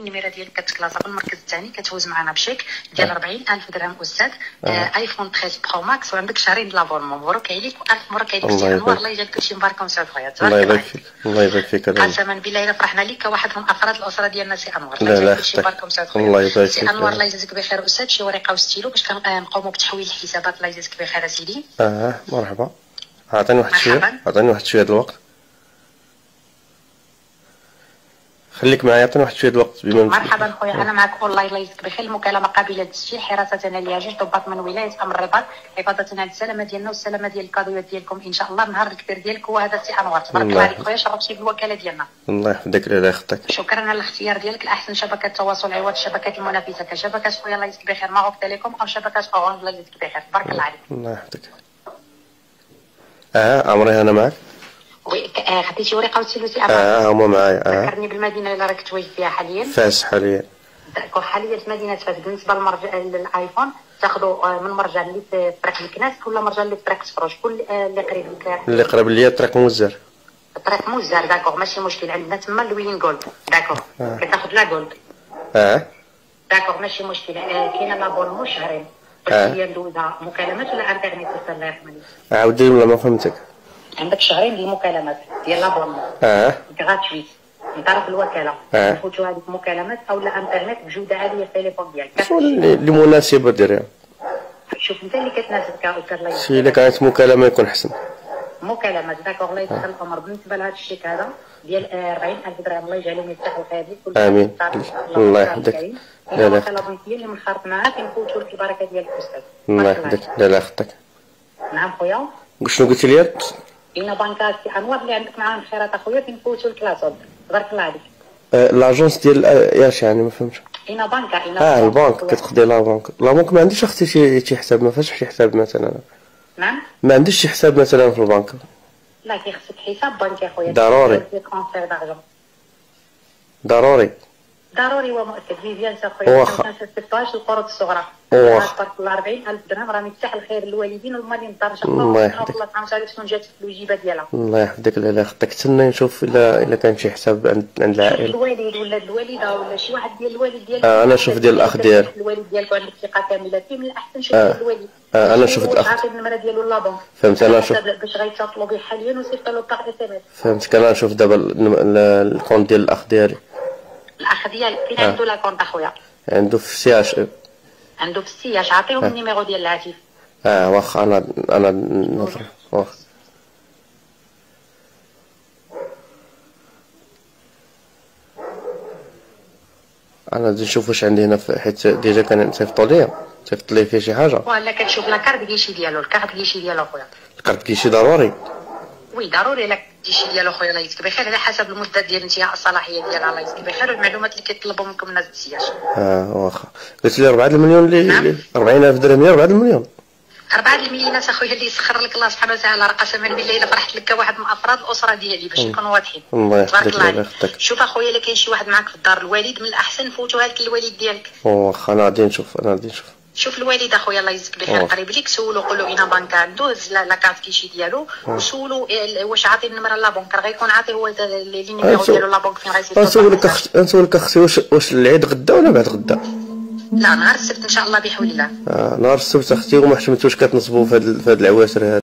النمره ديالك كتكلاصا في المركز الثاني، كتفوز معنا بشيك ديال 40,000 درهم استاذ. ايفون 13 برو ماكس، وعندك شهرين د لابورمون. مبروك عليك والف مبروك عليك سي انوار. الله يجعل كلشي مبارك ومسعود خويا. تبارك الله يبارك فيك. الله يبارك فيك. قسما بالله الا فرحنا لك كواحد من افراد الاسره ديالنا سي انوار. الله يجعل كلشي مبارك ومسعود خويا. الله يبارك فيك سي انوار. الله يجازيك بخير استاذ. شي ورقه وستيلو باش كنقوموا بتحويل الحسابات. الله يجازيك بخير سيدي. مرحبا. عطيني واحد شويه، عطيني واحد شويه د الوقت. خليك معايا، عطيني واحد شويه د الوقت. بما مرحبا خويا، انا معك اونلاين. الله يجزيك بخير. المكالمه قابله للتسجيل. حراستنا ليها جوج ضباط من ولايه امر الرباط. حفاظتنا على السلامه ديالنا والسلامه ديال الكادويات ديالكم ان شاء الله. النهار الكبير ديالك هو هذا سي انوار. تبارك الله عليك خويا، شرفتي بالوكاله ديالنا. الله يحفظك. الله يخطيك. شكرا على الاختيار ديالك لاحسن شبكه تواصل عوض الشبكات المنافسه كشبكه خويا. الله يجزيك بخير ماروك تيليكوم او شبكه اورنج. الله يجزيك بخير. تبارك الله عليك. الله يحفظك. عمري انا معك. وي خديتي ورقه وسيلوتي هما معايا. ذكرني بالمدينه اللي راك تواجد فيها حاليا. فاس حاليا. داكور. حاليا في مدينه فاس. بالنسبه للايفون تاخذوا من مرجع اللي في طريق الكناس ولا مرجع اللي في طريق سفروج؟ كل اللي قريب لك. اللي قريب ليا طريق موزر. طريق موزر. داكور ماشي مشكل. عندنا تما لوين جولد. داكور. كتاخذ لا جولد. داكور ماشي مشكل. كاينه لابونمون شهرين. هي ندوزها مكالمات ولا انترنيت استاذ؟ الله يرحم عليك. عاودي ولا ما فهمتك. عندك شهرين ديال المكالمات ديال لابونمون غراتويت من طرف الوكاله. نفوتوا هذيك المكالمات او لا انترنت بجوده عاليه في التليفون ديالك. اللي مناسبه ديريها. شوف انت اللي كتناسبك استاذ. الله يسلمك. الا كانت مكالمه يكون حسن. مكالمات داكور. الله يسهل الامر. بالنسبه لهذا الشيك هذا ديال 40,000 درهم، الله يجعلهم يفتحوا الخير ليك. امين. الله يحفظك. لا لا الوكاله اللي منخرط معاك نفوتوا لك البركه ديال الاستاذ. الله يحفظك. لا لا يخطيك. نعم خويا. شنو قلتي لي؟ إن بنكات سي انوار اللي عندك معاهم خيرات اخويا كنفوتوا لك لاصوب. تبارك الله عليك. لاجونس ديال ياش يعني ما فهمتش. إن بنكا. البنك كتخدي لا بنك ما عنديش اختي شي حساب. ما فاش شي حساب مثلا. نعم ما عنديش شي حساب مثلا في البنك. لا كيخصك حساب بنكي اخويا. ضروري ضروري ومؤكد. فيزيان اخويا ما تنساش القروض الصغرى. تبارك الله 40,000 درهم راه مفتاح الخير للوالدين والمالين الدار ان شاء الله. الله يحفظك. الله تعالى تعرف شنو جات في الوجيبه ديالها. الله يحفظك. لا يخطيك. تسنى نشوف الا كان شي حساب عند العائله. الوالد ولا الوالده ولا شي واحد ديال الوالد ديالك. انا شوف ديال الاخ ديالي. الوالد ديالك وعندك ثقه كامله فيه، من الاحسن شوف ديال الوالد. انا شفت الاخ. عاطي النمره ديالو لابونك. فهمت. انا نشوف باش غيتصلوا به حاليا وصيفط له باغ اس ام اس. فهمتك. انا نشوف دابا الكونت ديال الاخ ديالي. الاخ ديالك فين عنده لاكونت اخويا؟ عنده في سي اش. عنده في السي اش. عطيهم النيميرو ديال الهاتف. واخا انا نضرب. واخا انا غادي نشوف واش عندي هنا حيت ديجا كان صيفطوا لي فيه شي حاجه. ولا كتشوف لاكارت كيشي ديالو. الكارت كيشي ديالو خويا. الكارت كيشي ضروري. وي ضروري لك كيشي ديالو خويا. الله يجزيك بخير على حسب المده ديال انتهاء الصلاحيه ديالها. الله يجزيك بخير. والمعلومات اللي كيطلبوا منكم الناس السياج. واخا قلت لي 4 المليون اللي 40,000 درهم. 4 المليون. 4 المليونات اخويا اللي يسخر لك الله سبحانه وتعالى. راه قسما بالله الا فرحت لك كواحد من افراد الاسره ديالي باش نكونوا واضحين. الله تبارك الله عليك. يحفظك. شوف اخويا الا كاين شي واحد معاك في الدار الوالد، من الاحسن نفوتوها لك الوالد ديالك. واخا انا غادي نشوف. شوف الوالد اخويا الله يجزيك بخير قريب ليك. سولو قول له اين بنك عنده لاكارت كيشي ديالو. وسولو واش عاطي النمره لا بنك. راه غيكون عاطي هو لي نيميرو ديالو لا بنك فين غيسير. نسولك اختي واش العيد غدا ولا بعد غدا؟ لا نهار السبت ان شاء الله بحول الله. نهار السبت اختي. وما حشمتوش كتنصبوا في هاد العواشر هاد.